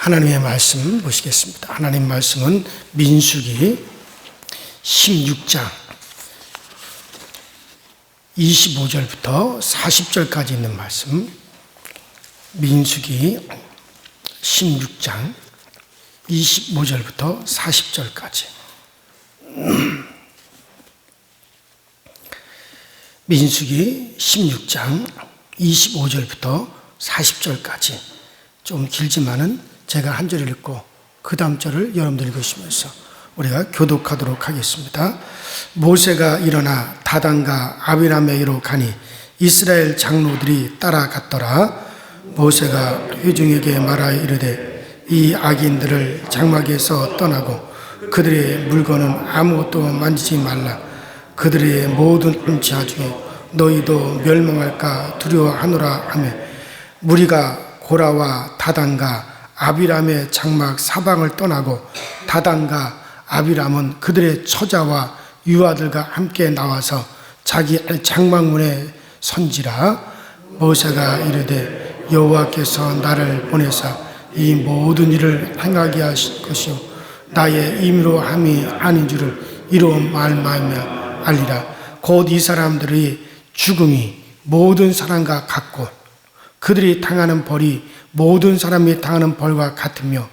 하나님의 말씀 보시겠습니다. 하나님 말씀은 민수기 16장 25절부터 40절까지 있는 말씀. 민수기 16장 25절부터 40절까지. 민수기 16장 25절부터 40절까지. 좀 길지만은 제가 한 절 읽고 그 다음 절을 여러분들 읽으시면서 우리가 교독하도록 하겠습니다. 모세가 일어나 다단과 아비라메로 가니 이스라엘 장로들이 따라갔더라. 모세가 회중에게 말하여 이르되 이 악인들을 장막에서 떠나고 그들의 물건은 아무것도 만지지 말라. 그들의 모든 죄 중에 너희도 멸망할까 두려워하노라 하며 무리가 고라와 다단과 아비람의 장막 사방을 떠나고 다단과 아비람은 그들의 처자와 유아들과 함께 나와서 자기 장막문에 선지라. 모세가 이르되 여호와께서 나를 보내사 이 모든 일을 행하게 하실 것이요 나의 임의로 함이 아닌 줄을 이로 말미암아 알리라. 곧 이 사람들의 죽음이 모든 사람과 같고 그들이 당하는 벌이 모든 사람이 당하는 벌과 같으며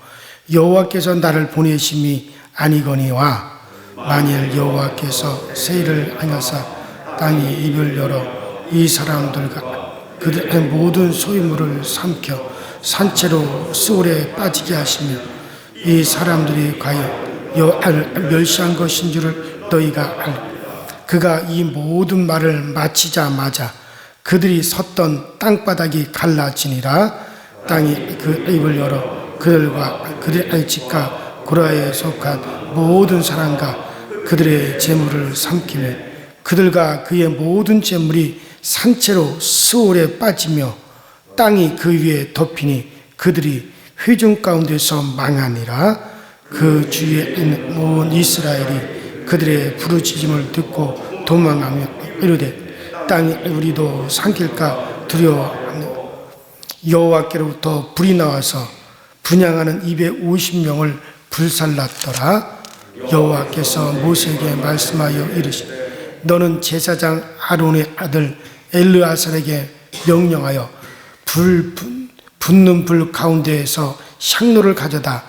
여호와께서 나를 보내심이 아니거니와 만일 여호와께서 세일을 행하사 땅이 입을 열어 이 사람들과 그들의 모든 소유물을 삼켜 산채로 수월에 빠지게 하시며 이 사람들이 과연 여호와를 멸시한 것인 줄을 너희가 알. 그가 이 모든 말을 마치자마자 그들이 섰던 땅바닥이 갈라지니라. 땅이 그 입을 열어 그들과 그들의 집과 고라에 속한 모든 사람과 그들의 재물을 삼키며 그들과 그의 모든 재물이 산채로 수월에 빠지며 땅이 그 위에 덮이니 그들이 회중 가운데서 망하니라. 그 주위에 있는 온 이스라엘이 그들의 부르짖음을 듣고 도망하며 이르되 땅이 우리도 삼킬까 두려워하며 여호와께로부터 불이 나와서 분향하는 250명을 불살랐더라. 여호와께서 모세에게 말씀하여 이르시되 너는 제사장 아론의 아들 엘르아살에게 명령하여 붙는 불 가운데에서 향로를 가져다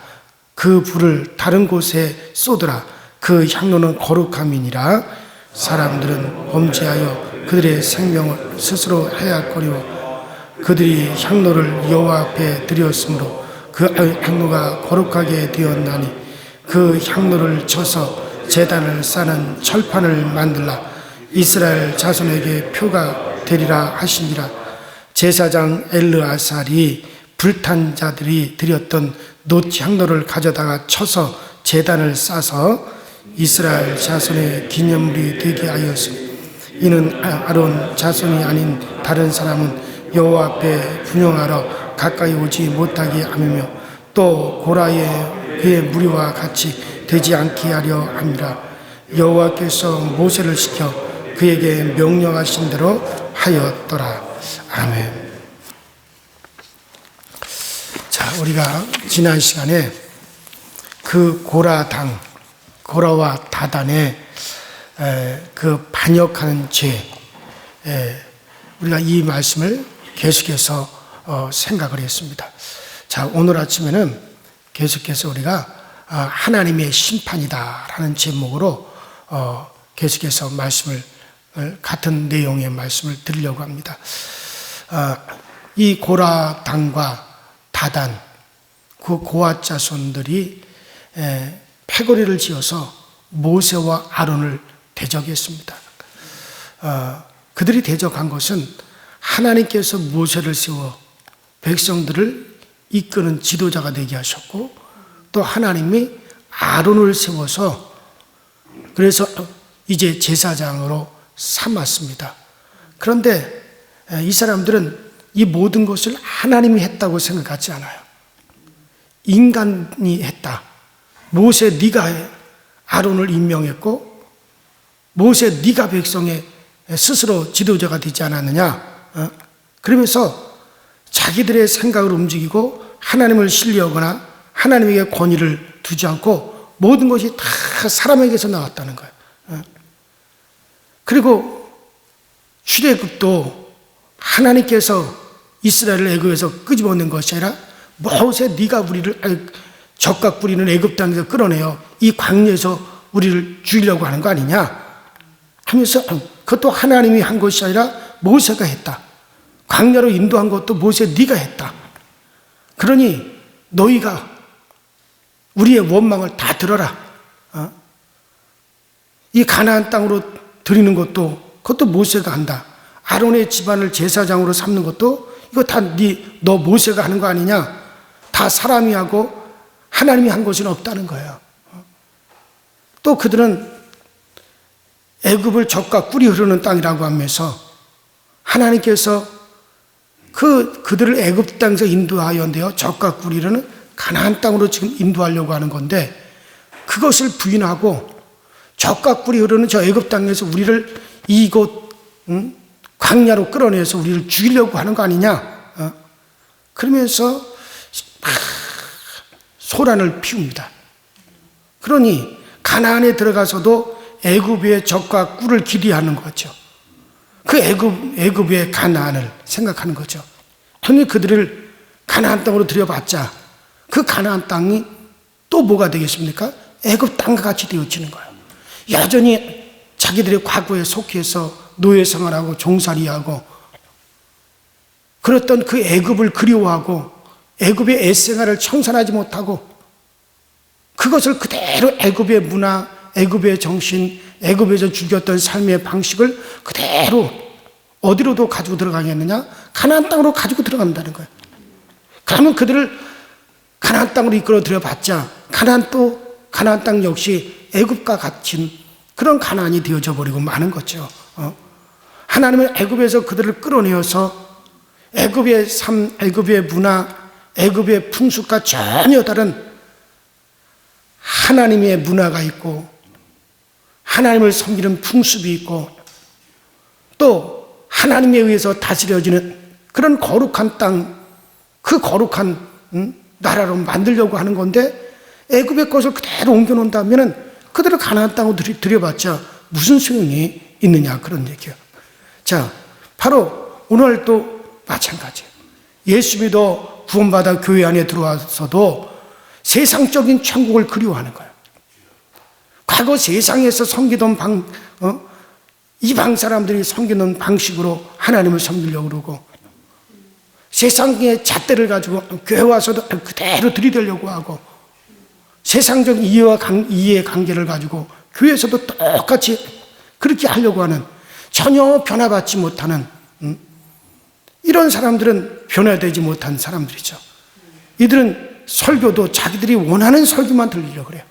그 불을 다른 곳에 쏟으라. 그 향로는 거룩함이니라. 사람들은 범죄하여 그들의 생명을 스스로 해약거리고 그들이 향로를 여호와 앞에 드렸으므로 그 향로가 거룩하게 되었나니 그 향로를 쳐서 제단을 싸는 철판을 만들라. 이스라엘 자손에게 표가 되리라 하시니라. 제사장 엘르아살이 불탄 자들이 드렸던 놋 향로를 가져다가 쳐서 제단을 싸서 이스라엘 자손의 기념물이 되게 하였으니 이는 아론 자손이 아닌 다른 사람은 여호와 앞에 분향하러 가까이 오지 못하게 하며 또 고라의 그의 무리와 같이 되지 않게 하려 함이라. 여호와께서 모세를 시켜 그에게 명령하신 대로 하였더라. 아멘. 자, 우리가 지난 시간에 그 고라와 다단의 그 반역하는 죄, 우리가 이 말씀을 계속해서 생각을 했습니다. 자, 오늘 아침에는 계속해서 우리가 하나님의 심판이다라는 제목으로 계속해서 말씀을 같은 내용의 말씀을 드리려고 합니다. 이 고라 당과 다단 그 고아 자손들이 패거리를 지어서 모세와 아론을 대적했습니다. 그들이 대적한 것은 하나님께서 모세를 세워 백성들을 이끄는 지도자가 되게 하셨고 또 하나님이 아론을 세워서 그래서 이제 제사장으로 삼았습니다. 그런데 이 사람들은 이 모든 것을 하나님이 했다고 생각하지 않아요. 인간이 했다. 모세 네가 아론을 임명했고 모세 네가 백성의 스스로 지도자가 되지 않았느냐. 그러면서 자기들의 생각을 움직이고 하나님을 신뢰하거나 하나님에게 권위를 두지 않고 모든 것이 다 사람에게서 나왔다는 거예요. 그리고 출애굽도 하나님께서 이스라엘을 애굽에서 끄집어낸 것이 아니라 모세 네가 우리를 적각 부리는 애굽 땅에서 끌어내어 이 광야에서 우리를 죽이려고 하는 거 아니냐 하면서 그것도 하나님이 한 것이 아니라 모세가 했다. 광야로 인도한 것도 모세 네가 했다. 그러니 너희가 우리의 원망을 다 들어라. 이 가나안 땅으로 드리는 것도 그것도 모세가 한다. 아론의 집안을 제사장으로 삼는 것도 이거 다 너 모세가 하는 거 아니냐. 다 사람이 하고 하나님이 한 것은 없다는 거예요. 또 그들은 애굽을 젖과 꿀이 흐르는 땅이라고 하면서 하나님께서 그들을 애굽 땅에서 인도하였는데요. 젖과 꿀이 흐르는 가나안 땅으로 지금 인도하려고 하는 건데 그것을 부인하고 젖과 꿀이 흐르는 저 애굽 땅에서 우리를 이곳 광야로 끌어내서 우리를 죽이려고 하는 거 아니냐. 그러면서 소란을 피웁니다. 그러니 가나안에 들어가서도 애굽의 젖과 꿀을 기대하는 거죠. 그 애굽의 가나안을 생각하는 거죠. 형님 그들을 가나안 땅으로 들여봤자 그 가나안 땅이 또 뭐가 되겠습니까? 애굽 땅과 같이 되어지는 거예요. 여전히 자기들의 과거에 속해서 노예 생활하고 종살이하고 그랬던 그 애굽을 그리워하고 애굽의 애생활을 청산하지 못하고 그것을 그대로 애굽의 문화, 애굽의 정신, 애굽에서 죽였던 삶의 방식을 그대로 어디로도 가지고 들어가겠느냐? 가나안 땅으로 가지고 들어간다는 거예요. 그러면 그들을 가나안 땅으로 이끌어 들여봤자 가나안 땅 역시 애굽과 같은 그런 가나안이 되어져 버리고 마는 거죠. 하나님은 애굽에서 그들을 끌어내어서 애굽의 삶, 애굽의 문화, 애굽의 풍습과 전혀 다른 하나님의 문화가 있고 하나님을 섬기는 풍습이 있고 또 하나님에 의해서 다스려지는 그런 거룩한 땅, 그 거룩한 나라로 만들려고 하는 건데 애굽의 것을 그대로 옮겨놓는다면 그들을 가나안 땅으로 들여봤자 무슨 소용이 있느냐 그런 얘기예요. 자, 바로 오늘도 마찬가지예요. 예수 믿어 구원받아 교회 안에 들어와서도 세상적인 천국을 그리워하는 거예요. 과거 세상에서 섬기던 이방 사람들이 섬기는 방식으로 하나님을 섬기려고 그러고 세상의 잣대를 가지고 교회 와서도 그대로 들이대려고 하고 세상적 이해관계를 가지고 교회에서도 똑같이 그렇게 하려고 하는 전혀 변화받지 못하는 이런 사람들은 변화되지 못한 사람들이죠. 이들은 설교도 자기들이 원하는 설교만 들리려고 그래요.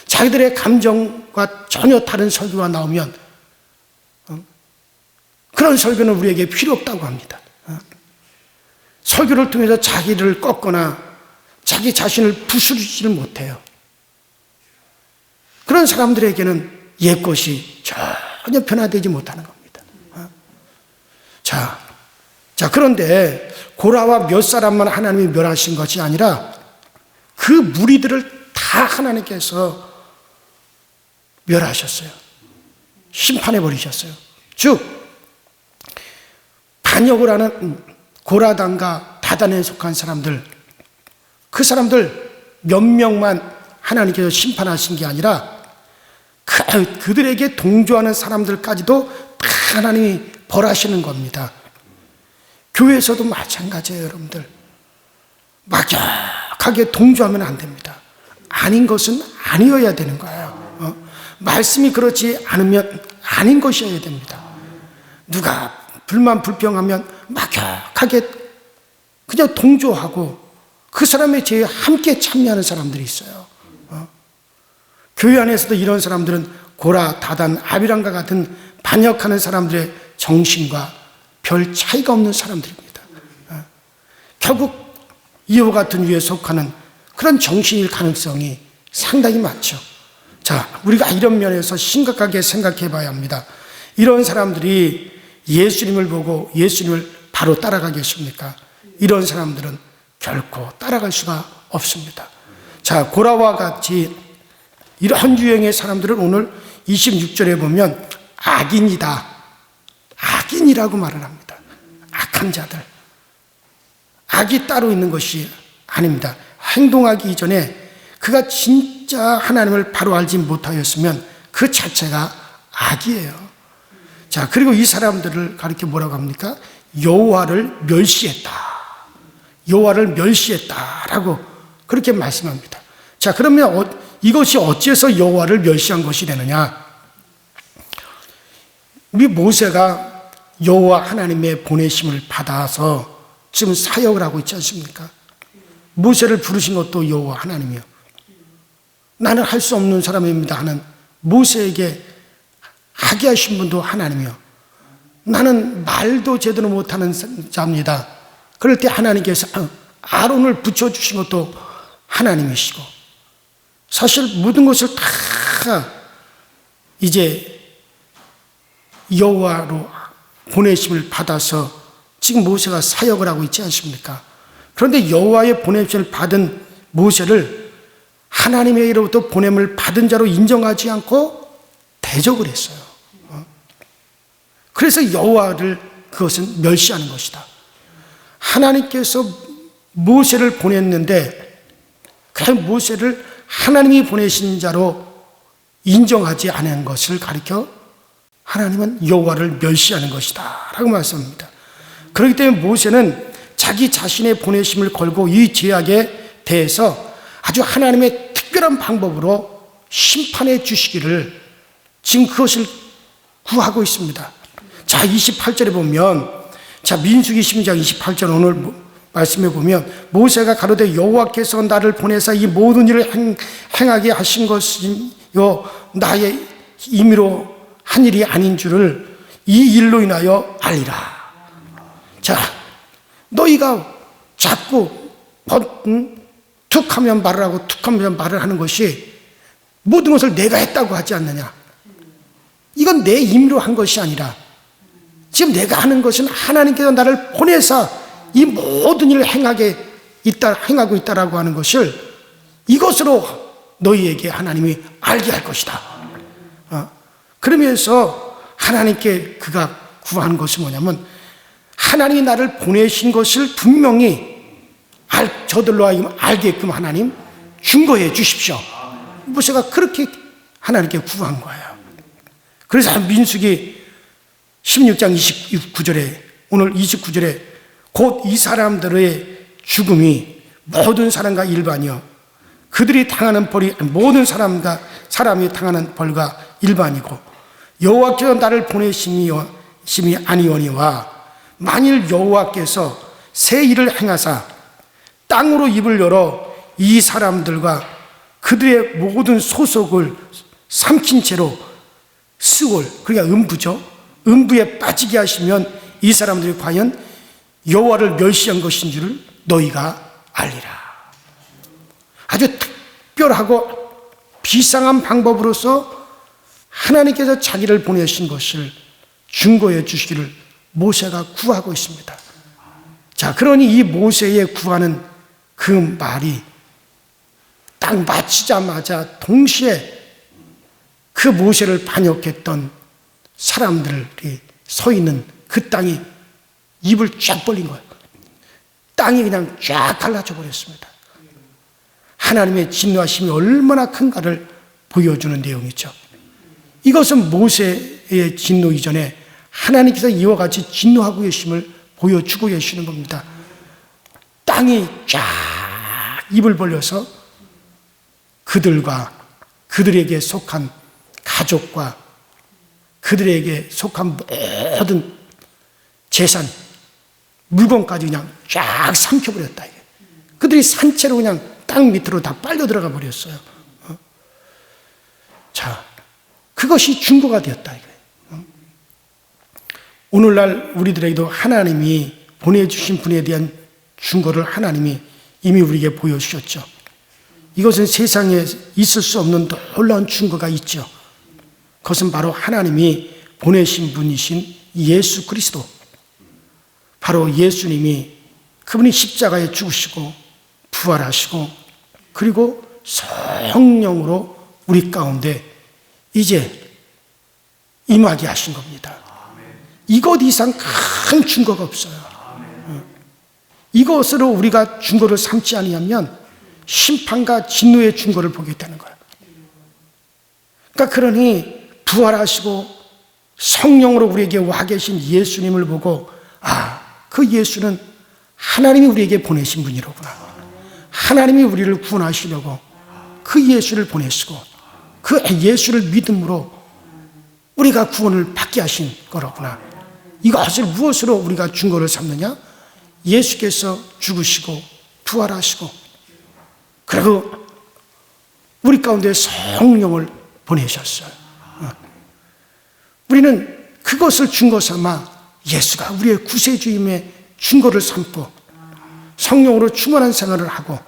자기들의 감정과 전혀 다른 설교가 나오면 그런 설교는 우리에게 필요 없다고 합니다. 설교를 통해서 자기를 꺾거나 자기 자신을 부수지를 못해요. 그런 사람들에게는 옛것이 전혀 변화되지 못하는 겁니다. 자, 그런데 고라와 몇 사람만 하나님이 멸하신 것이 아니라 그 무리들을 다 하나님께서 멸하셨어요. 심판해 버리셨어요. 즉 반역을 하는 고라단과 다단에 속한 사람들, 그 사람들 몇 명만 하나님께서 심판하신 게 아니라 그들에게 동조하는 사람들까지도 다 하나님이 벌하시는 겁니다. 교회에서도 마찬가지예요, 여러분들. 막연하게 동조하면 안 됩니다. 아닌 것은 아니어야 되는 거예요. 말씀이 그렇지 않으면 아닌 것이어야 됩니다. 누가 불만 불평하면 막연하게 그냥 동조하고 그 사람의 죄에 함께 참여하는 사람들이 있어요. 교회 안에서도 이런 사람들은 고라, 다단, 아비람과 같은 반역하는 사람들의 정신과 별 차이가 없는 사람들입니다. 결국 이와 같은 위에 속하는 그런 정신일 가능성이 상당히 많죠. 자, 우리가 이런 면에서 심각하게 생각해 봐야 합니다. 이런 사람들이 예수님을 보고 예수님을 바로 따라가겠습니까? 이런 사람들은 결코 따라갈 수가 없습니다. 자, 고라와 같이 이런 유형의 사람들은 오늘 26절에 보면 악인이다, 악인이라고 말을 합니다. 악한 자들. 악이 따로 있는 것이 아닙니다. 행동하기 이전에 그가 진짜 하나님을 바로 알지 못하였으면 그 자체가 악이에요. 자, 그리고 이 사람들을 가리켜 뭐라고 합니까? 여호와를 멸시했다, 여호와를 멸시했다라고 그렇게 말씀합니다. 자, 그러면 이것이 어째서 여호와를 멸시한 것이 되느냐? 이 모세가 여호와 하나님의 보내심을 받아서 지금 사역을 하고 있지 않습니까? 모세를 부르신 것도 여호와 하나님이요. 나는 할 수 없는 사람입니다 하는 모세에게 하게 하신 분도 하나님이요. 나는 말도 제대로 못하는 자입니다. 그럴 때 하나님께서 아론을 붙여주신 것도 하나님이시고, 사실 모든 것을 다 이제 여호와로 보내심을 받아서 지금 모세가 사역을 하고 있지 않습니까? 그런데 여호와의 보내심을 받은 모세를 하나님에게로부터 보냄을 받은 자로 인정하지 않고 대적을 했어요. 그래서 여호와를 그것은 멸시하는 것이다. 하나님께서 모세를 보냈는데 그 모세를 하나님이 보내신 자로 인정하지 않은 것을 가리켜 하나님은 여호와를 멸시하는 것이다 라고 말씀합니다. 그렇기 때문에 모세는 자기 자신의 보내심을 걸고 이 죄악에 대해서 아주 하나님의 특별한 방법으로 심판해 주시기를 지금 그것을 구하고 있습니다. 자, 28절에 보면, 자, 민수기 12장 28절 오늘 말씀해 보면, 모세가 가로되 여호와께서 나를 보내사 이 모든 일을 행하게 하신 것이요 나의 임의로 한 일이 아닌 줄을 이 일로 인하여 알리라. 자, 너희가 자꾸 툭하면 말을 하고 툭하면 말을 하는 것이 모든 것을 내가 했다고 하지 않느냐. 이건 내 임의로 한 것이 아니라 지금 내가 하는 것은 하나님께서 나를 보내사 이 모든 일을 행하고 있다라고 하는 것을 이것으로 너희에게 하나님이 알게 할 것이다. 그러면서 하나님께 그가 구하는 것이 뭐냐면, 하나님이 나를 보내신 것을 분명히 저들로 하여금 알게끔 하나님 증거해 주십시오. 모세가 그렇게 하나님께 구한 거예요. 그래서 민수기 16장 29절에 오늘 29절에 곧 이 사람들의 죽음이 모든 사람과 일반이요 그들이 당하는 벌이 모든 사람이 당하는 벌과 일반이고 여호와께서 나를 보내심이 아니오니와 만일 여호와께서 새 일을 행하사 땅으로 입을 열어 이 사람들과 그들의 모든 소속을 삼킨 채로 스올, 그러니까 음부죠. 음부에 빠지게 하시면 이 사람들이 과연 여호와를 멸시한 것인 줄을 너희가 알리라. 아주 특별하고 비상한 방법으로서 하나님께서 자기를 보내신 것을 증거해 주시기를 모세가 구하고 있습니다. 자, 그러니 이 모세의 구하는 그 말이 딱 마치자마자 동시에 그 모세를 반역했던 사람들이 서 있는 그 땅이 입을 쫙 벌린 거예요. 땅이 그냥 쫙 갈라져 버렸습니다. 하나님의 진노하심이 얼마나 큰가를 보여주는 내용이죠. 이것은 모세의 진노 이전에 하나님께서 이와 같이 진노하고 계심을 보여주고 계시는 겁니다. 땅이 쫙 입을 벌려서 그들과 그들에게 속한 가족과 그들에게 속한 모든 재산, 물건까지 그냥 쫙 삼켜버렸다. 그들이 산채로 그냥 땅 밑으로 다 빨려 들어가 버렸어요. 자, 그것이 증거가 되었다. 오늘날 우리들에게도 하나님이 보내주신 분에 대한 증거를 하나님이 이미 우리에게 보여주셨죠. 이것은 세상에 있을 수 없는 놀라운 증거가 있죠. 그것은 바로 하나님이 보내신 분이신 예수 그리스도, 바로 예수님이 그분이 십자가에 죽으시고 부활하시고 그리고 성령으로 우리 가운데 이제 임하게 하신 겁니다. 이것 이상 큰 증거가 없어요. 이것으로 우리가 증거를 삼지 아니하면 심판과 진노의 증거를 보게 되는 거예요. 그러니까 그러니 부활하시고 성령으로 우리에게 와 계신 예수님을 보고 그 예수는 하나님이 우리에게 보내신 분이로구나. 하나님이 우리를 구원하시려고 그 예수를 보내시고 그 예수를 믿음으로 우리가 구원을 받게 하신 거로구나. 이것을 무엇으로 우리가 증거를 삼느냐? 예수께서 죽으시고 부활하시고 그리고 우리 가운데 성령을 보내셨어요. 우리는 그것을 증거 삼아 예수가 우리의 구세주임의 증거를 삼고 성령으로 충만한 생활을 하고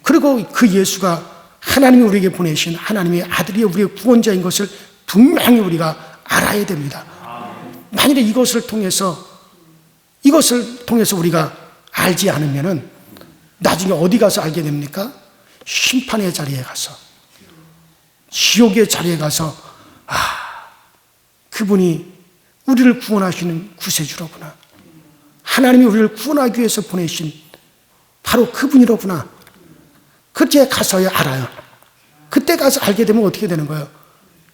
그리고 그 예수가 하나님이 우리에게 보내신 하나님의 아들이 우리의 구원자인 것을 분명히 우리가 알아야 됩니다. 만일에 이것을 통해서 우리가 알지 않으면은 나중에 어디 가서 알게 됩니까? 심판의 자리에 가서, 지옥의 자리에 가서 그분이 우리를 구원하시는 구세주로구나. 하나님이 우리를 구원하기 위해서 보내신 바로 그분이로구나. 그때 가서야 알아요. 그때 가서 알게 되면 어떻게 되는 거예요?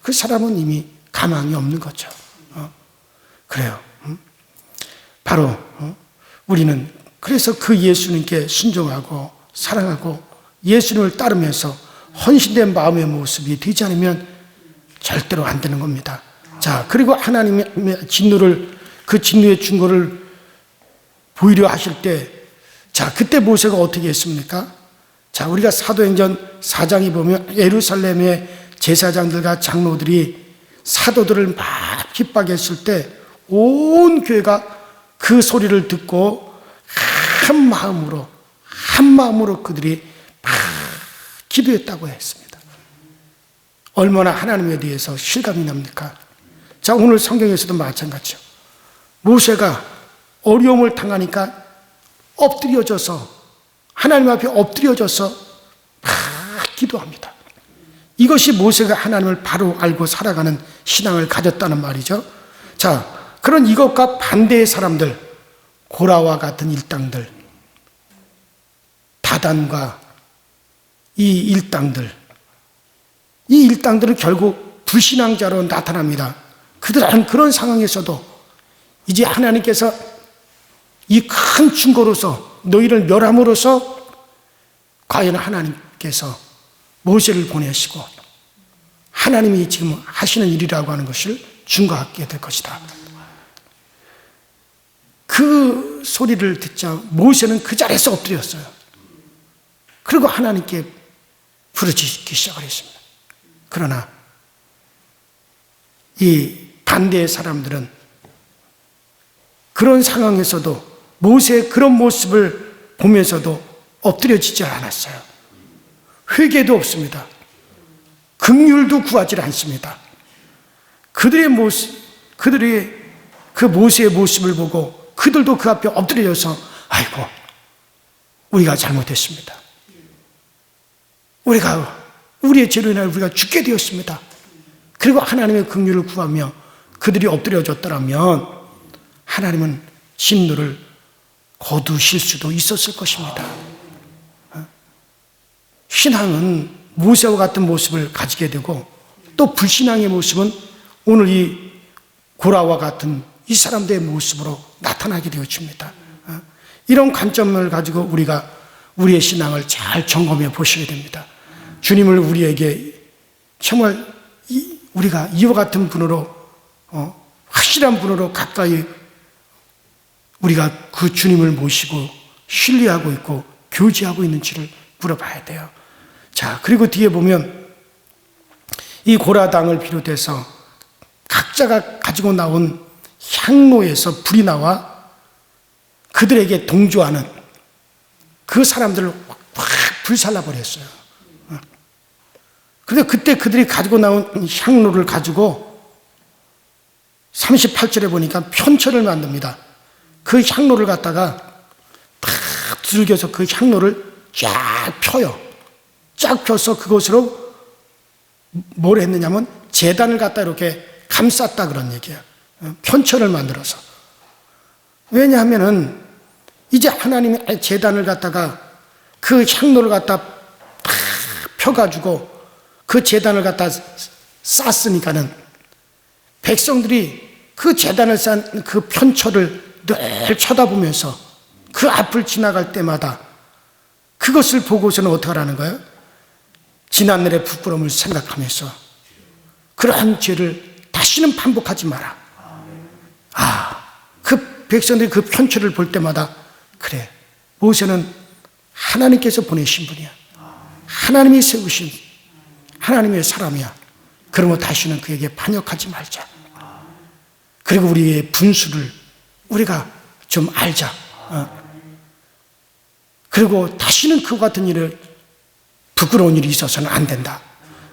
그 사람은 이미 가망이 없는 거죠. 그래요. 바로 우리는 그래서 그 예수님께 순종하고 사랑하고 예수님을 따르면서 헌신된 마음의 모습이 되지 않으면 절대로 안 되는 겁니다. 자, 그리고 하나님의 진노를, 그 진노의 증거를 보이려 하실 때, 자, 그때 모세가 어떻게 했습니까? 자, 우리가 사도행전 4장에 보면 예루살렘의 제사장들과 장로들이 사도들을 막 핍박했을 때 온 교회가 그 소리를 듣고 한 마음으로 그들이 막 기도했다고 했습니다. 얼마나 하나님에 대해서 실감이 납니까? 자, 오늘 성경에서도 마찬가지죠. 모세가 어려움을 당하니까 하나님 앞에 엎드려져서 막 기도합니다. 이것이 모세가 하나님을 바로 알고 살아가는 신앙을 가졌다는 말이죠. 자, 그런 이것과 반대의 사람들, 고라와 같은 일당들, 다단과 이 일당들은 결국 불신앙자로 나타납니다. 그들은 그런 상황에서도 이제 하나님께서 이 큰 증거로서 너희를 멸함으로써 과연 하나님께서 모세를 보내시고 하나님이 지금 하시는 일이라고 하는 것을 증거하게 될 것이다. 그 소리를 듣자 모세는 그 자리에서 엎드렸어요. 그리고 하나님께 부르짖기 시작을 했습니다. 그러나 이 반대의 사람들은 그런 상황에서도 모세의 그런 모습을 보면서도 엎드려지지 않았어요. 회개도 없습니다. 긍휼도 구하지 않습니다. 그들의 그 모세의 모습을 보고 그들도 그 앞에 엎드려져서 아이고 우리가 잘못했습니다. 우리의 죄로 인하여 우리가 죽게 되었습니다. 그리고 하나님의 긍휼을 구하며 그들이 엎드려졌더라면 하나님은 진노를 거두실 수도 있었을 것입니다. 신앙은 모세와 같은 모습을 가지게 되고 또 불신앙의 모습은 오늘 이 고라와 같은 이 사람들의 모습으로 나타나게 되어집니다. 이런 관점을 가지고 우리가 우리의 신앙을 잘 점검해 보셔야 됩니다. 주님을 우리에게 정말 우리가 이와 같은 분으로 확실한 분으로 가까이 우리가 그 주님을 모시고 신뢰하고 있고 교제하고 있는지를 물어봐야 돼요. 자, 그리고 뒤에 보면 이 고라당을 비롯해서 각자가 가지고 나온 향로에서 불이 나와 그들에게 동조하는 그 사람들을 확 불살라버렸어요. 그런데 그때 그들이 가지고 나온 향로를 가지고 38절에 보니까 편철을 만듭니다. 그 향로를 갖다가 탁 두들겨서 그 향로를 쫙 펴요. 쫙 펴서 그것으로 뭘 했느냐면 제단을 갖다 이렇게 감쌌다 그런 얘기예요. 편철을 만들어서. 왜냐하면은 이제 하나님의 제단을 갖다가 그 향로를 갖다 탁 펴가지고 그 제단을 갖다 쌌으니까는 백성들이 그 제단을 싼 그 편철을 늘 쳐다보면서 그 앞을 지나갈 때마다 그것을 보고서는 어떻게 하라는 거예요? 지난날의 부끄러움을 생각하면서 그러한 죄를 다시는 반복하지 마라. 그 백성들이 그 편철을 볼 때마다 그래, 모세는 하나님께서 보내신 분이야. 하나님이 세우신 하나님의 사람이야. 그러면 다시는 그에게 반역하지 말자. 그리고 우리의 분수를 우리가 좀 알자. 그리고 다시는 그와 같은 일을 부끄러운 일이 있어서는 안 된다.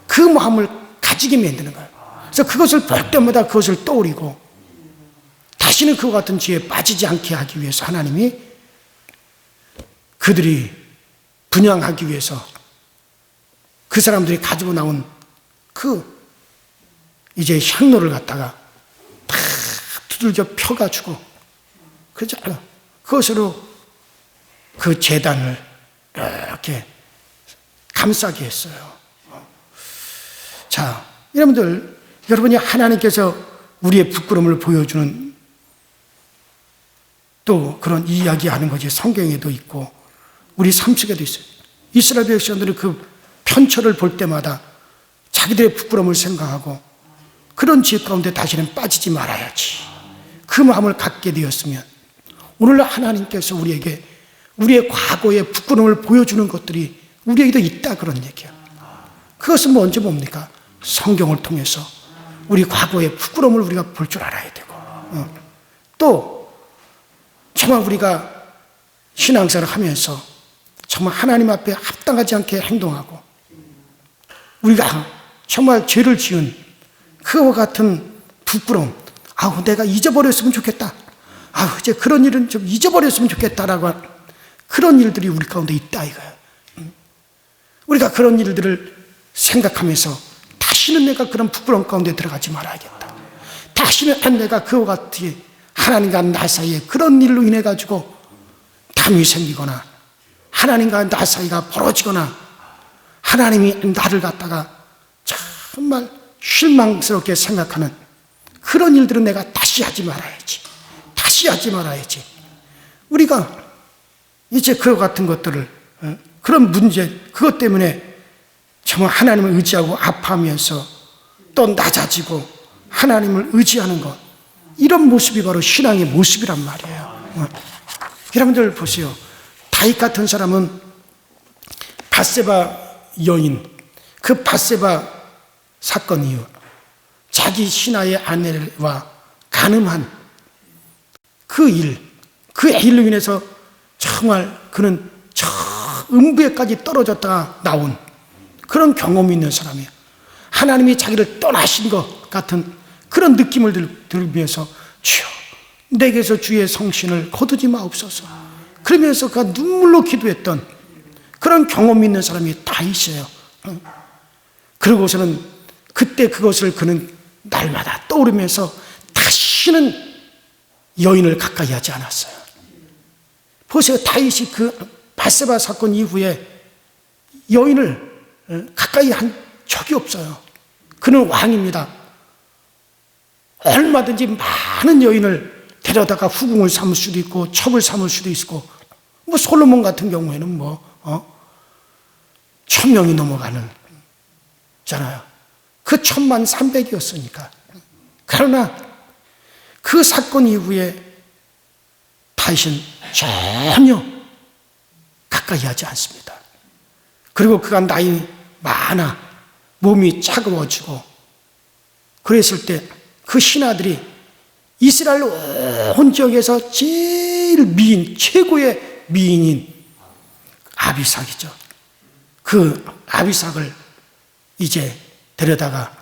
그 마음을 가지게 만드는 거예요. 그래서 그것을 볼 때마다 그것을 떠올리고 다시는 그와 같은 죄에 빠지지 않게 하기 위해서 하나님이 그들이 분양하기 위해서 그 사람들이 가지고 나온 그 이제 향로를 갖다가 다 두들겨 펴가지고 그것으로 그 제단을 이렇게 감싸게 했어요. 자, 여러분들, 여러분이 하나님께서 우리의 부끄러움을 보여주는 또 그런 이야기하는 것이 성경에도 있고 우리 삶 속에도 있어요. 이스라엘 백성들은 그 편철을 볼 때마다 자기들의 부끄러움을 생각하고 그런 죄 가운데 다시는 빠지지 말아야지. 그 마음을 갖게 되었으면 오늘날 하나님께서 우리에게 우리의 과거의 부끄러움을 보여주는 것들이 우리에게도 있다 그런 얘기야. 그것은 먼저 뭡니까? 성경을 통해서 우리 과거의 부끄러움을 우리가 볼 줄 알아야 되고 또 정말 우리가 신앙생활을 하면서 정말 하나님 앞에 합당하지 않게 행동하고 우리가 정말 죄를 지은 그와 같은 부끄러움, 내가 잊어버렸으면 좋겠다. 이제 그런 일은 좀 잊어버렸으면 좋겠다라고 하는 그런 일들이 우리 가운데 있다 이거예요. 우리가 그런 일들을 생각하면서 다시는 내가 그런 부끄러움 가운데 들어가지 말아야겠다. 다시는 내가 그와 같이 하나님과 나 사이에 그런 일로 인해 가지고 담이 생기거나 하나님과 나 사이가 벌어지거나 하나님이 나를 갖다가 정말 실망스럽게 생각하는 그런 일들은 내가 다시 하지 말아야지. 다시 하지 말아야지. 우리가 이제 그와 같은 것들을 그런 문제 그것 때문에 정말 하나님을 의지하고 아파하면서 또 낮아지고 하나님을 의지하는 것 이런 모습이 바로 신앙의 모습이란 말이에요. 여러분들 보세요. 다윗 같은 사람은 밧세바 여인 그 밧세바 사건 이후 자기 신하의 아내와 간음한 그 일로 인해서 정말 그는 저 음부에까지 떨어졌다가 나온 그런 경험이 있는 사람이에요. 하나님이 자기를 떠나신 것 같은 그런 느낌을 들으면서 주여 내게서 주의 성신을 거두지 마옵소서 그러면서 그가 눈물로 기도했던 그런 경험이 있는 사람이 다윗이에요. 그러고서는 그때 그것을 그는 날마다 떠오르면서 다시는 여인을 가까이 하지 않았어요. 보세요. 다윗이 그 밧세바 사건 이후에 여인을 가까이 한 적이 없어요. 그는 왕입니다. 얼마든지 많은 여인을 데려다가 후궁을 삼을 수도 있고 첩을 삼을 수도 있고 솔로몬 같은 경우에는 1000명이 넘어가는 잖아요. 그 1300이었으니까. 그러나 그 사건 이후에 다윗은 전혀 가까이 하지 않습니다. 그리고 그가 나이 많아 몸이 차가워지고 그랬을 때 그 신하들이 이스라엘 온 지역에서 제일 최고의 미인인 아비삭이죠. 그 아비삭을 이제 데려다가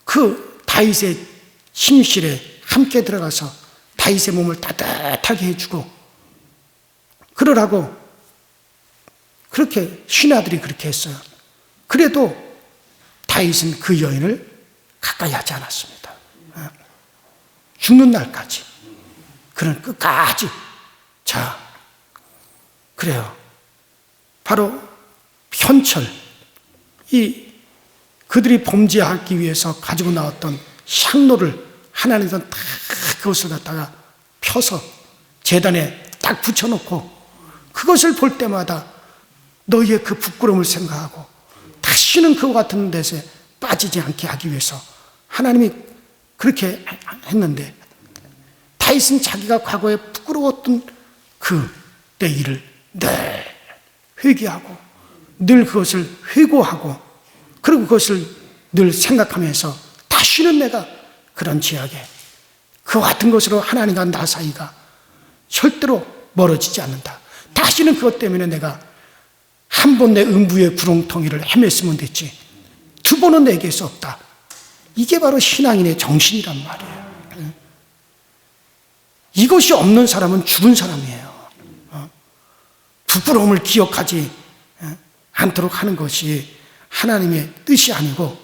그 다윗의 침실에 함께 들어가서 다윗의 몸을 따뜻하게 해주고 그러라고 그렇게 신하들이 그렇게 했어요. 그래도 다윗은 그 여인을 가까이 하지 않았습니다. 죽는 날까지. 그는 끝까지. 자, 그래요. 바로 편철, 그들이 범죄하기 위해서 가지고 나왔던 향로를 하나님께서 다 그것을 갖다가 펴서 제단에 딱 붙여놓고 그것을 볼 때마다 너희의 그 부끄러움을 생각하고 다시는 그와 같은 데서 빠지지 않게 하기 위해서 하나님이 그렇게 했는데, 다윗은 자기가 과거에 부끄러웠던 그때 일을 늘 회개하고 늘 그것을 회고하고 그리고 그것을 늘 생각하면서 다시는 내가 그런 죄악에 그와 같은 것으로 하나님과 나 사이가 절대로 멀어지지 않는다. 다시는 그것 때문에 내가 한 번 내 음부의 구렁텅이를 헤맸으면 됐지 두 번은 내게서 없다. 이게 바로 신앙인의 정신이란 말이에요. 이것이 없는 사람은 죽은 사람이에요. 부끄러움을 기억하지 않도록 하는 것이 하나님의 뜻이 아니고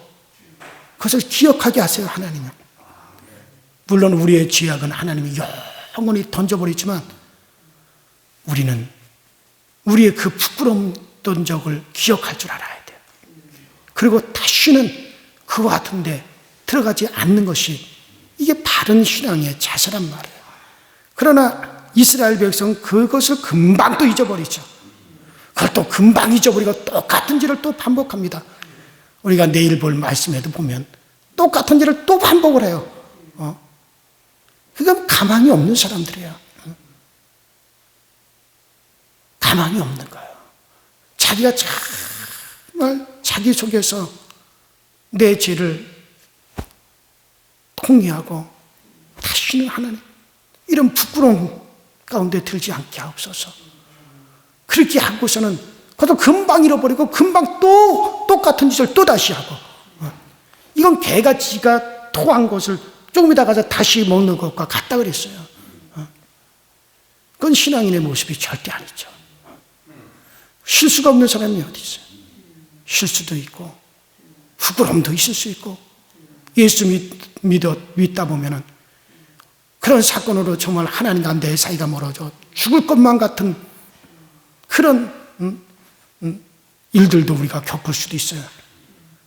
그것을 기억하게 하세요. 하나님은. 물론 우리의 죄악은 하나님이 영원히 던져버리지만 우리는 우리의 그 부끄러웠던 적을 기억할 줄 알아야 돼요. 그리고 다시는 그와 같은데 들어가지 않는 것이 이게 바른 신앙의 자세란 말이에요. 그러나 이스라엘 백성은 그것을 금방 또 잊어버리죠. 그걸 또 금방 잊어버리고 똑같은 죄를 또 반복합니다. 우리가 내일 볼 말씀에도 보면 똑같은 죄를 또 반복을 해요. 그건 가망이 없는 사람들이에요. 가망이 없는 거예요. 자기가 정말 자기 속에서 내 죄를 통회하고 다시는 하나님 이런 부끄러움 가운데 들지 않게 하옵소서. 그렇게 하고서는 그것도 금방 잃어버리고 금방 또 똑같은 짓을 또 다시 하고, 이건 개가 지가 토한 것을 조금 이따 가서 다시 먹는 것과 같다 그랬어요. 그건 신앙인의 모습이 절대 아니죠. 실수가 없는 사람이 어디 있어요? 실수도 있고 부끄러움도 있을 수 있고 예수 믿다 보면은 그런 사건으로 정말 하나님과 내 사이가 멀어져 죽을 것만 같은 그런 일들도 우리가 겪을 수도 있어요.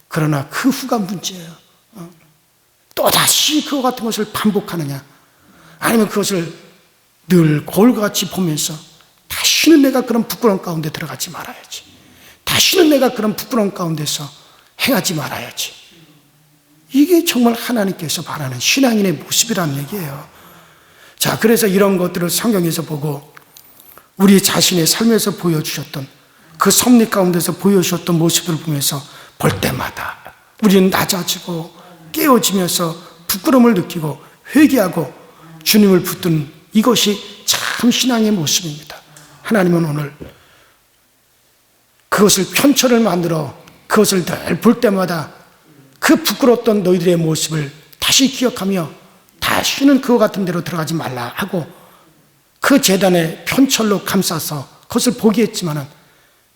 그러나 그 후가 문제예요. 또다시 그와 같은 것을 반복하느냐, 아니면 그것을 늘 거울같이 보면서 다시는 내가 그런 부끄러움 가운데 들어가지 말아야지, 다시는 내가 그런 부끄러움 가운데서 행하지 말아야지. 이게 정말 하나님께서 바라는 신앙인의 모습이라는 얘기예요. 자, 그래서 이런 것들을 성경에서 보고 우리 자신의 삶에서 보여주셨던 그 섭리 가운데서 보여주셨던 모습을 보면서 볼 때마다 우리는 낮아지고 깨어지면서 부끄러움을 느끼고 회개하고 주님을 붙든 이것이 참 신앙의 모습입니다. 하나님은 오늘 그것을 편철을 만들어 그것을 늘 볼 때마다 그 부끄러웠던 너희들의 모습을 다시 기억하며 다시는 그와 같은 데로 들어가지 말라 하고 그 제단에 편철로 감싸서 그것을 보게 했지만은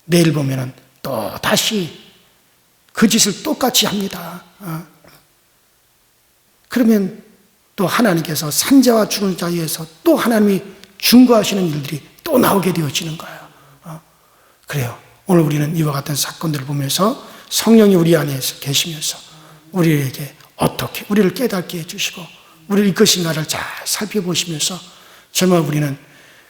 내일 보면은 또 다시 그 짓을 똑같이 합니다. 그러면 또 하나님께서 산자와 죽은 자에서 또 하나님이 중과하시는 일들이 또 나오게 되어지는 거예요. 그래요. 오늘 우리는 이와 같은 사건들을 보면서 성령이 우리 안에 계시면서 우리에게 어떻게 우리를 깨닫게 해주시고 우리를 이것인가를 잘 살펴보시면서 정말 우리는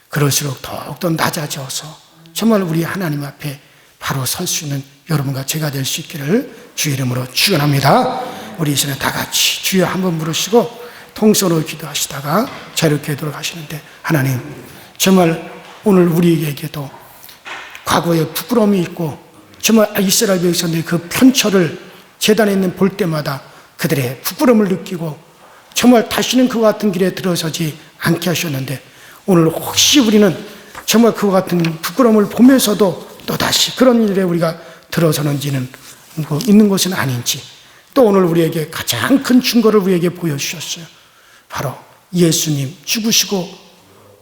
그럴수록 더욱더 낮아져서 정말 우리 하나님 앞에 바로 설 수 있는 여러분과 제가 될 수 있기를 주의 이름으로 축원합니다. 우리 이 시간에 다 같이 주여 한번 부르시고 통성으로 기도하시다가 자유롭게 돌아가시는데, 하나님 정말 오늘 우리에게도 과거에 부끄러움이 있고 정말 이스라엘 백성들의 그 편철을 제단에 있는 볼 때마다 그들의 부끄러움을 느끼고 정말 다시는 그와 같은 길에 들어서지 않게 하셨는데, 오늘 혹시 우리는 정말 그와 같은 부끄러움을 보면서도 또다시 그런 일에 우리가 들어서는지는 있는 것은 아닌지, 또 오늘 우리에게 가장 큰 증거를 우리에게 보여주셨어요. 바로 예수님 죽으시고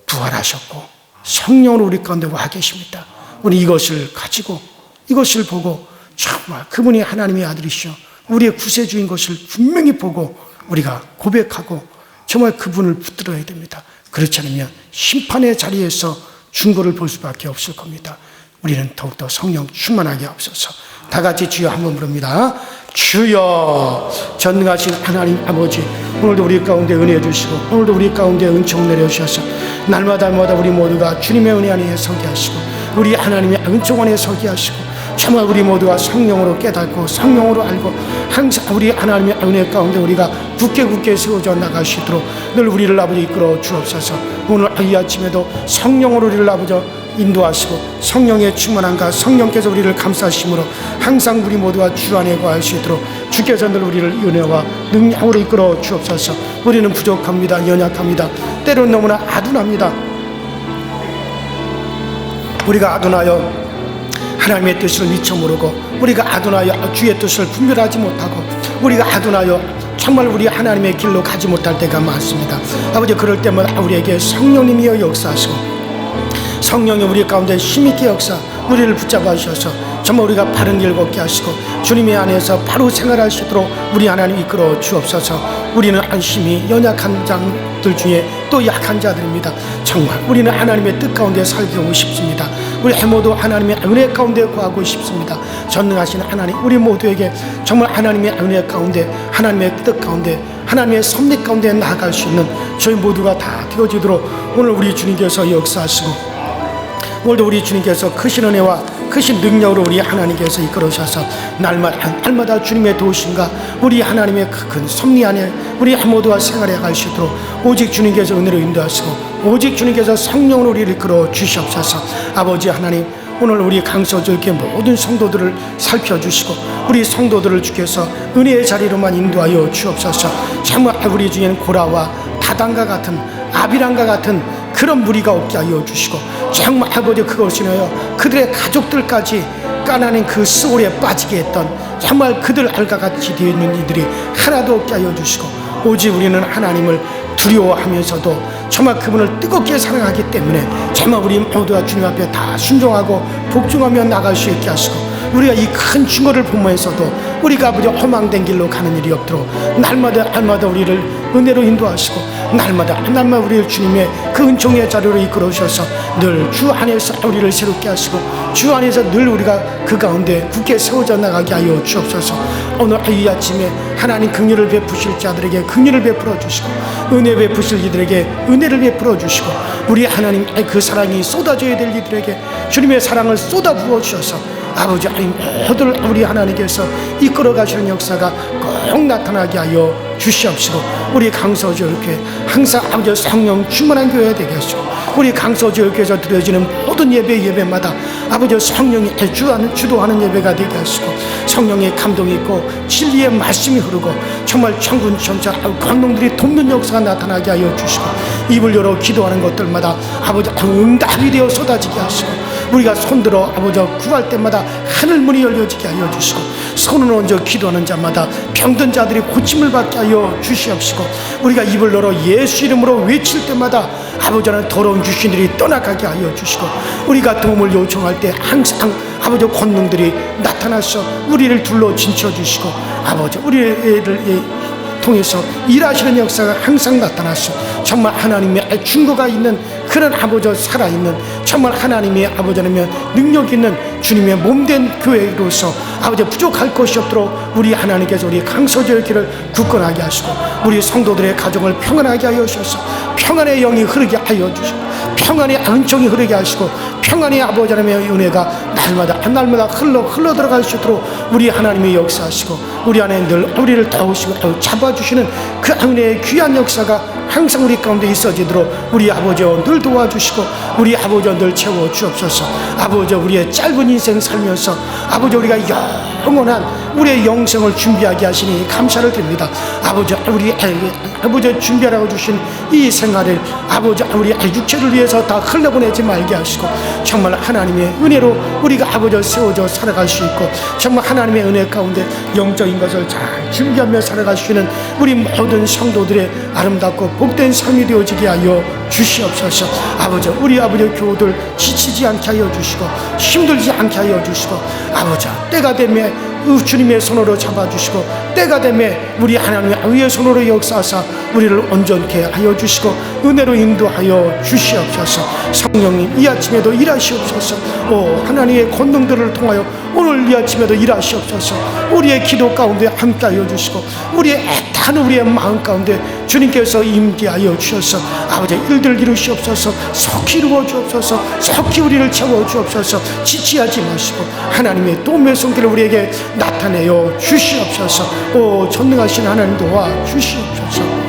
부활하셨고 성령으로 우리 가운데 와 계십니다. 우리 이것을 가지고 이것을 보고 정말 그분이 하나님의 아들이시오, 우리의 구세주인 것을 분명히 보고 우리가 고백하고 정말 그분을 붙들어야 됩니다. 그렇지 않으면 심판의 자리에서 중고를 볼 수밖에 없을 겁니다. 우리는 더욱더 성령 충만하게 하옵소서. 다 같이 주여 한번 부릅니다. 주여, 전능하신 하나님 아버지, 오늘도 우리 가운데 은혜 주시고 오늘도 우리 가운데 은총 내려주셔서 날마다 우리 모두가 주님의 은혜 안에 서게 하시고 우리 하나님의 은총 안에 서게 하시고 정말 우리 모두가 성령으로 깨닫고 성령으로 알고 항상 우리 하나님의 은혜 가운데 우리가 굳게 세워져 나가시도록 늘 우리를 아버지 이끌어 주옵소서. 오늘 이 아침에도 성령으로 우리를 아버지 인도하시고 성령의 충만함과 성령께서 우리를 감싸심으로 항상 우리 모두가 주 안에 거할 수 있도록 주께서 늘 우리를 은혜와 능력으로 이끌어 주옵소서. 우리는 부족합니다. 연약합니다. 때로는 너무나 아둔합니다. 우리가 아둔하여 하나님의 뜻을 미처 모르고 우리가 아둔하여 주의 뜻을 분별하지 못하고 우리가 아둔하여 정말 우리 하나님의 길로 가지 못할 때가 많습니다. 아버지, 그럴 때마다 우리에게 성령님이여 역사하시고 성령이 우리 가운데 힘있게 역사 우리를 붙잡아 주셔서 정말 우리가 바른 길 걷게 하시고 주님의 안에서 바로 생활할 수 있도록 우리 하나님 이끌어 주옵소서. 우리는 안심히 연약한 자들 중에 또 약한 자들입니다. 정말 우리는 하나님의 뜻 가운데 살고 싶습니다. 우리 모두 하나님의 은혜 가운데 구하고 싶습니다. 전능하신 하나님, 우리 모두에게 정말 하나님의 은혜 가운데 하나님의 뜻 가운데 하나님의 섭리 가운데 나아갈 수 있는 저희 모두가 다 되어지도록 오늘 우리 주님께서 역사하시고 오늘도 우리 주님께서 크신 은혜와 크신 능력으로 우리 하나님께서 이끌어주셔서 날마다 주님의 도우심과 우리 하나님의 큰 섭리 안에 우리 모두가 생활해 갈 수 있도록 오직 주님께서 은혜로 인도하시고 오직 주님께서 성령으로 우리를 이끌어 주시옵소서. 아버지 하나님, 오늘 우리 강서절교회 모든 성도들을 살펴주시고 우리 성도들을 주께서 은혜의 자리로만 인도하여 주옵소서. 정말 우리 중에는 고라와 다단과 같은 아비람과 같은 그런 무리가 없게 하여 주시고 정말 아버지 그것을 인하여 그들의 가족들까지 까나는 그 스올에 빠지게 했던 정말 그들 알과 같이 되어 있는 이들이 하나도 없게 하여 주시고 오직 우리는 하나님을 두려워하면서도 정말 그분을 뜨겁게 사랑하기 때문에 정말 우리 모두가 주님 앞에 다 순종하고 복종하며 나갈 수 있게 하시고 우리가 이 큰 증거를 보면서도 우리가 아버지 허망된 길로 가는 일이 없도록 날마다 우리를 은혜로 인도하시고 날마다 우리를 주님의 그 은총의 자리로 이끌어 주셔서 늘 주 안에서 우리를 새롭게 하시고 주 안에서 늘 우리가 그 가운데 굳게 세워져 나가게 하여 주옵소서. 오늘 이 아침에 하나님 긍휼을 베푸실 자들에게 긍휼을 베풀어 주시고 은혜 베푸실 이들에게 은혜를 베풀어 주시고 우리 하나님의 그 사랑이 쏟아져야 될 이들에게 주님의 사랑을 쏟아 부어 주셔서 아버지 모두를 우리 하나님께서 이끌어 가시는 역사가 꼭 나타나게 하여 주시옵시고 우리 강서지역교회 항상 아버지 성령 충만한 교회가 되게 하시고 우리 강서지역교회에서 드려지는 모든 예배마다 아버지 성령이 주도하는 예배가 되게 하시고 성령의 감동이 있고 진리의 말씀이 흐르고 정말 천군 천사 광동들이 돕는 역사가 나타나게 하여 주시고 입을 열어 기도하는 것들마다 아버지 응답이 되어 쏟아지게 하시고 우리가 손들어 아버지 구할 때마다 하늘문이 열려지게 하여 주시고 손을 얹어 기도하는 자마다 병든 자들이 고침을 받게 하여 주시옵시고 우리가 입을 열어 예수 이름으로 외칠 때마다 아버지는 더러운 귀신들이 떠나가게 하여 주시고 우리가 도움을 요청할 때 항상 아버지 권능들이 나타나서 우리를 둘러 진쳐주시고 아버지 우리를 통해서 일하시는 역사가 항상 나타나서 정말 하나님의 증거가 있는 그런 아버지 살아있는 정말 하나님의 아버지라면 능력 있는 주님의 몸된 교회로서 아버지 부족할 것이 없도록 우리 하나님께서 우리 강서지의 길을 굳건하게 하시고 우리 성도들의 가정을 평안하게 하여 주셔서 평안의 영이 흐르게 하여 주시고 평안의 은총이 흐르게 하시고 평안의 아버지라면 은혜가 날마다 흘러 들어갈 수 있도록 우리 하나님의 역사하시고 우리 안에 늘 우리를 도우시고 잡아주시는 그 은혜의 귀한 역사가 항상 우리 가운데 있어지도록 우리 아버지와 늘 도와주시고 우리 아버지와 늘 채워주옵소서. 아버지 우리의 짧은 인생 살면서 아버지 우리가 영원한 우리의 영생을 준비하게 하시니 감사를 드립니다. 아버지 우리 아버지 준비하라고 주신 이 생활을 아버지 우리 육체를 위해서 다 흘려보내지 말게 하시고 정말 하나님의 은혜로 우리가 아버지 세워져 살아갈 수 있고 정말 하나님의 은혜 가운데 영적인 것을 잘 준비하며 살아갈 수 있는 우리 모든 성도들의 아름답고 복된 삶이 되어지게 하여 주시옵소서. 아버지 우리 아버지 교우들 지치지 않게 하여 주시고 힘들지 않게 하여 주시고 아버지 때가 되면 주님의 손으로 잡아주시고 때가 되면 우리 하나님의 위의 손으로 역사하사 우리를 온전케 하여 주시고 은혜로 인도하여 주시옵소서. 성령님 이 아침에도 일하시옵소서. 오 하나님의 권능들을 통하여 오늘 이 아침에도 일하시옵소서. 우리의 기도 가운데 함께 하여 주시고 우리의 애타는 우리의 마음 가운데 주님께서 임재하여 주셔서 아버지 일들 이루시옵소서. 속히 이루어 주옵소서. 속히 우리를 채워 주옵소서. 지체하지 마시고 하나님의 도움의 손길을 우리에게 나타내어 주시옵소서. 오 전능하신 하나님 도와 주시옵소서.